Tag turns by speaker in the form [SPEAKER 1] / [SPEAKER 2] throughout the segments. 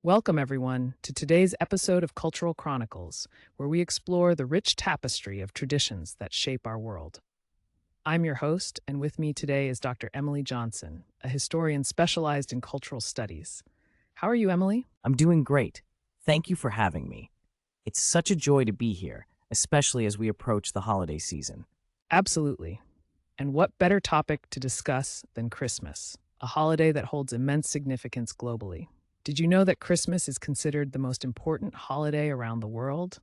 [SPEAKER 1] Welcome, everyone, to today's episode of Cultural Chronicles, where we explore the rich tapestry of traditions that shape our world. I'm your host, and with me today is Dr. Emily Johnson, a historian specialized in cultural studies. How are you, Emily?
[SPEAKER 2] I'm doing great. Thank you for having me. It's such a joy to be here, especially as we approach the holiday season.
[SPEAKER 1] Absolutely. And what better topic to discuss than Christmas, a holiday that holds immense significance globally? Did you know that Christmas is considered the most important holiday around the world?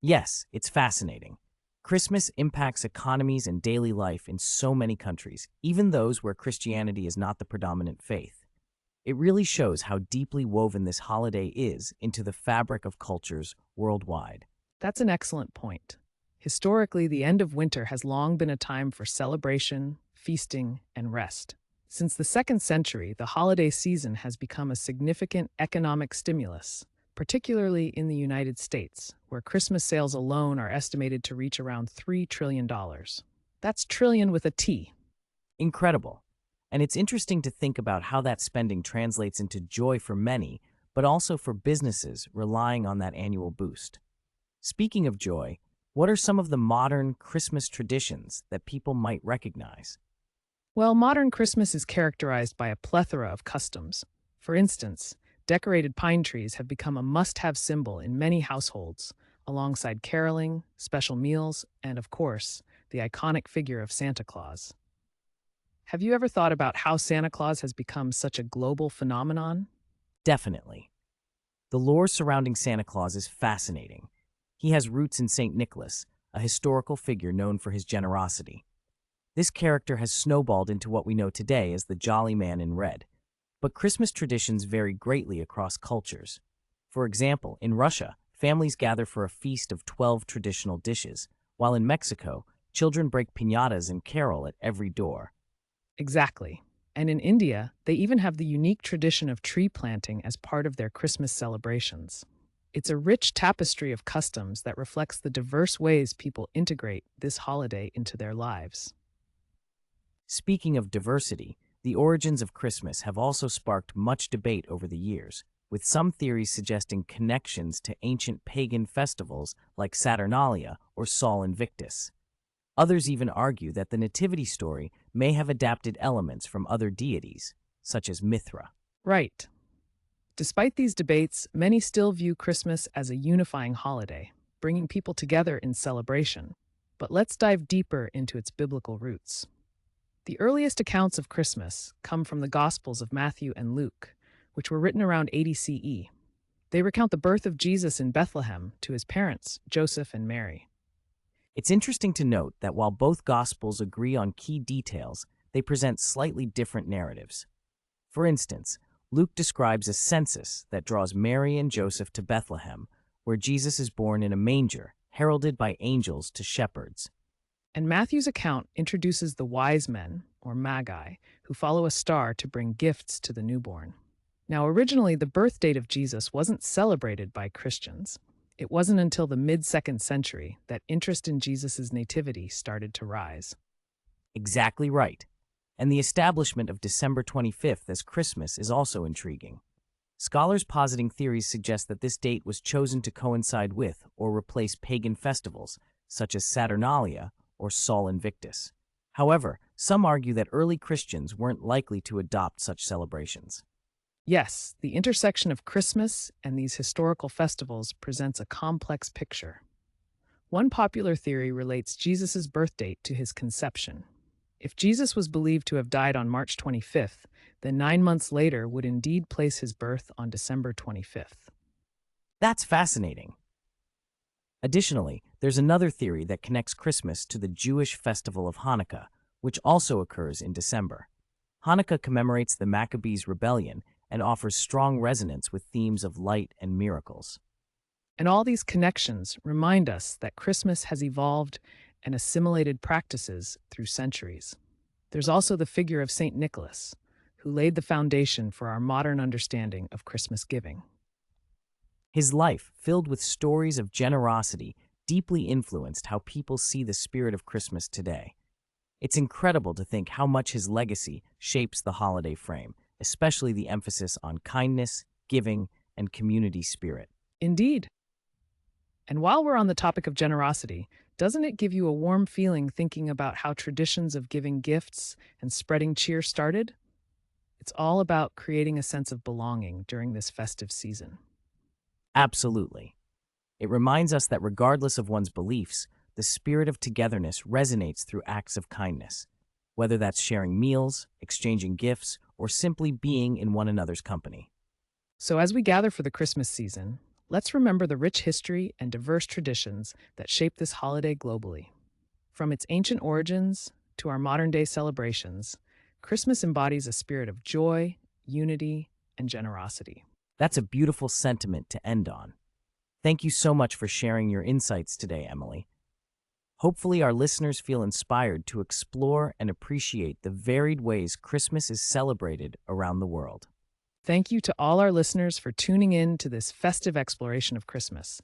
[SPEAKER 2] Yes, it's fascinating. Christmas impacts economies and daily life in so many countries, even those where Christianity is not the predominant faith. It really shows how deeply woven this holiday is into the fabric of cultures worldwide.
[SPEAKER 1] That's an excellent point. Historically, the end of winter has long been a time for celebration, feasting, and rest. Since the 2nd century, the holiday season has become a significant economic stimulus, particularly in the United States, where Christmas sales alone are estimated to reach around $3 trillion. That's trillion with a T.
[SPEAKER 2] Incredible. And it's interesting to think about how that spending translates into joy for many, but also for businesses relying on that annual boost. Speaking of joy, what are some of the modern Christmas traditions that people might recognize?
[SPEAKER 1] Well, modern Christmas is characterized by a plethora of customs. For instance, decorated pine trees have become a must-have symbol in many households, alongside caroling, special meals, and, of course, the iconic figure of Santa Claus. Have you ever thought about how Santa Claus has become such a global phenomenon?
[SPEAKER 2] Definitely. The lore surrounding Santa Claus is fascinating. He has roots in St. Nicholas, a historical figure known for his generosity. This character has snowballed into what we know today as the Jolly Man in Red. But Christmas traditions vary greatly across cultures. For example, in Russia, families gather for a feast of 12 traditional dishes, while in Mexico, children break piñatas and carol at every door.
[SPEAKER 1] Exactly. And in India, they even have the unique tradition of tree planting as part of their Christmas celebrations. It's a rich tapestry of customs that reflects the diverse ways people integrate this holiday into their lives.
[SPEAKER 2] Speaking of diversity, the origins of Christmas have also sparked much debate over the years, with some theories suggesting connections to ancient pagan festivals like Saturnalia or Sol Invictus. Others even argue that the Nativity story may have adapted elements from other deities, such as Mithra.
[SPEAKER 1] Right. Despite these debates, many still view Christmas as a unifying holiday, bringing people together in celebration. But let's dive deeper into its biblical roots. The earliest accounts of Christmas come from the Gospels of Matthew and Luke, which were written around 80 CE. They recount the birth of Jesus in Bethlehem to his parents, Joseph and Mary.
[SPEAKER 2] It's interesting to note that while both Gospels agree on key details, they present slightly different narratives. For instance, Luke describes a census that draws Mary and Joseph to Bethlehem, where Jesus is born in a manger, heralded by angels to shepherds.
[SPEAKER 1] And Matthew's account introduces the wise men, or magi, who follow a star to bring gifts to the newborn. Now, originally, the birth date of Jesus wasn't celebrated by Christians. It wasn't until the mid-2nd century that interest in Jesus' nativity started to rise.
[SPEAKER 2] Exactly right. And the establishment of December 25th as Christmas is also intriguing. Scholars positing theories suggest that this date was chosen to coincide with or replace pagan festivals, such as Saturnalia or Sol Invictus. However, some argue that early Christians weren't likely to adopt such celebrations.
[SPEAKER 1] Yes, the intersection of Christmas and these historical festivals presents a complex picture. One popular theory relates Jesus' birth date to his conception. If Jesus was believed to have died on March 25th, then 9 months later would indeed place his birth on December 25th.
[SPEAKER 2] That's fascinating. Additionally, there's another theory that connects Christmas to the Jewish festival of Hanukkah, which also occurs in December. Hanukkah commemorates the Maccabees' rebellion and offers strong resonance with themes of light and miracles.
[SPEAKER 1] And all these connections remind us that Christmas has evolved and assimilated practices through centuries. There's also the figure of St. Nicholas, who laid the foundation for our modern understanding of Christmas giving.
[SPEAKER 2] His life, filled with stories of generosity, deeply influenced how people see the spirit of Christmas today. It's incredible to think how much his legacy shapes the holiday frame, especially the emphasis on kindness, giving, and community spirit.
[SPEAKER 1] Indeed. And while we're on the topic of generosity, doesn't it give you a warm feeling thinking about how traditions of giving gifts and spreading cheer started? It's all about creating a sense of belonging during this festive season.
[SPEAKER 2] Absolutely. It reminds us that regardless of one's beliefs, the spirit of togetherness resonates through acts of kindness, whether that's sharing meals, exchanging gifts, or simply being in one another's company.
[SPEAKER 1] So, as we gather for the Christmas season, let's remember the rich history and diverse traditions that shape this holiday globally. From its ancient origins to our modern day celebrations, Christmas embodies a spirit of joy, unity, and generosity.
[SPEAKER 2] That's a beautiful sentiment to end on. Thank you so much for sharing your insights today, Emily. Hopefully, our listeners feel inspired to explore and appreciate the varied ways Christmas is celebrated around the world.
[SPEAKER 1] Thank you to all our listeners for tuning in to this festive exploration of Christmas.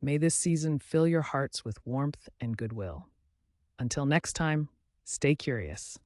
[SPEAKER 1] May this season fill your hearts with warmth and goodwill. Until next time, stay curious.